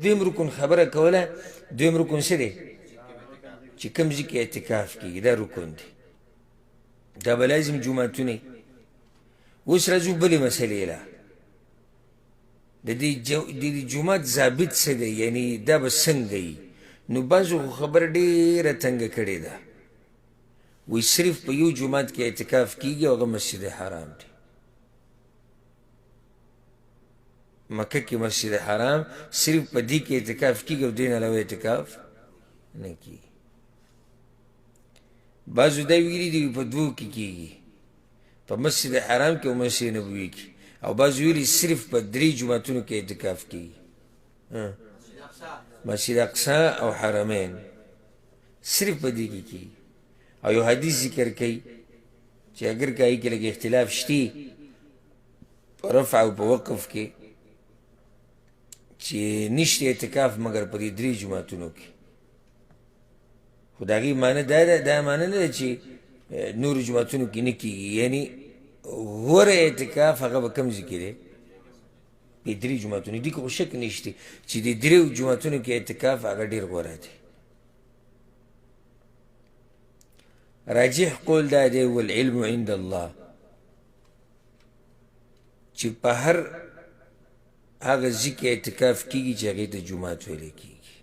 دویم رکن خبره کوله. دویم رکن څه دی چې کوم ځای کې اعتکاف کېږي دا رکن دی، دا به لازم جوماتونه. اوس راځو بلې مسلې له. د دې جومات ضابط څه دی، یعنی دا به څنګه وي؟ نو بعضو خو خبره ډېره تنګه کړې ده، وایي صرف په یو جومات کې اعتکاف کېږي او هغه مسجد حرام دی. مکه کې مسجد حرام صرف په دې کې اعتکاف کېږي او دې نه علاوه اعتکاف نه کېږي. بعضو دا ویلي دي په دوو کې کېږي، په مسجد حرام کې او مسجد نبوي کې، او بعضو ویلي صرف په 3 جوماتونو کې اعتکاف کېږي، مسجد اقصی او حرمین، صرف په دې کې کېږي. او یو حدیث ذکر کوي چې اگر که هغې کې لږ اختلاف شته په رفع او په وقف کې، چې نشته اعتکاف مګر په دې 3 جوماتونو کې. خو د هغې معنی دا معنی نه ده چې نورو جوماتونو کې نه کېږي، یعنی غوره اعتکاف هغه به کوم ځای کې دی؟ په 3 جوماتونو. دې کې خو شک نشته چې د 3 جوماتونو کې اعتکاف هغه ډېر غوره دی. راجح قول دا دی والعلم عند الله، چې په هر هغه ځای کې اعتکاف کېږي چې هغې ته جومات ویلی کېږي،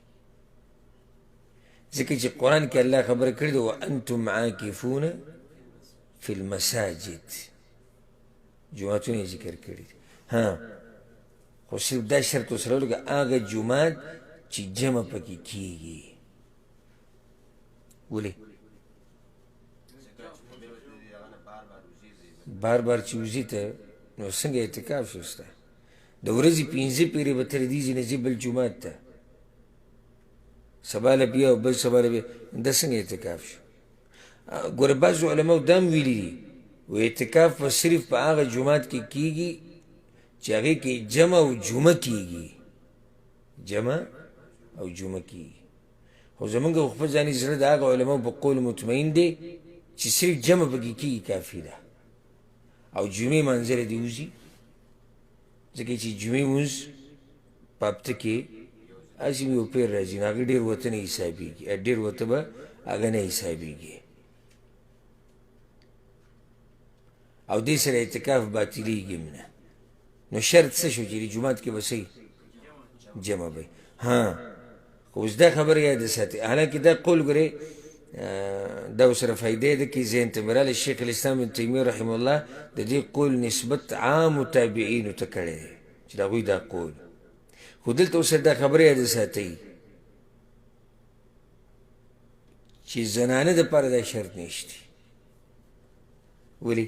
ځکه چې قرآن کې الله خبره کړې ده وانتم عاکفون فی المساجد، جوماتونه یې ذکر کړي دي. خو صرف دا شرط ورسره ولګه هغه جومات چې جمع پکې کېږي. ولې؟ بار بار چې وځي ته نو څنګه اعتکاف شو ستا؟ د ورځې 5 پیرې به تر دې ځای نه ځي بل جومات ته، سبا له بیا او بل سبا له بیا، دا څنګه اعتکاف شو؟ ګوره بعضو علماو دا هم ویلي دي و اعتکاف به صرف په هغه جومات کې کېږي چې هغې کې جمع او جمعه کېږي، جمع او جمعه کېږي. خو زمونږ خپل ځاني زړه د هغه علماو په قول مطمئن دی چې صرف جمع پکې کېږي کافي ده، او جمعې منځله دې وځي، ځکه چې جمعې مونځ په هفته کې هسې یو پیر راځي نو هغه ډېر ورته نه حسابېږي، ډېر ورته به هغه نه حسابېږي، او دې سره اعتکاف باطلېږي هم نه. نو شرط څه شو چې د جومات کې به څه جمع به؟ خو اوس دا خبره یاده ساتئ، حالانکې دا قول ګورئ دا ورسره فایده ده کې ذهن ته مې راغلی شیخ الاسلام ابن تیمیه رحمه الله د دې قول نسبت عامو تابعینو ته کړی دی چې د هغوی دا قول. خو دلته ورسره دا خبره یاده ساتئ چې زنانه دپاره دا شرط نشته. ولې؟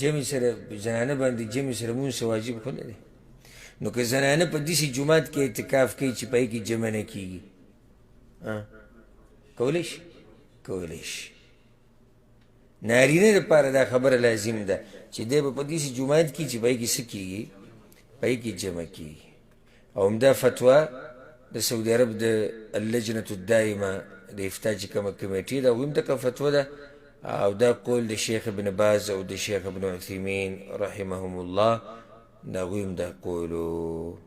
جمع سره زنانه باندې جمع سره مونځ واجب خو نه دی. نو که زنانه په داسې جومات کې اعتکاف کوي چې په هغې کې جمع نه کېږي، کولی شي؟ کولی شي. نارینه دپاره دا خبره لازم ده چې دی به په داسې جومات کې چې په هغې کې څه کېږي؟ په هغې کې جمع کېږي. او همدا فتوا د سعودي عرب د اللجنة الدائمه د افتا چې کومه کمیټې ده هغوی هم دغه فتوا ده، او دا قول د شیخ ابن باز او د شیخ ابن عثیمین رحمهم الله، دا هغوی هم دا قولو.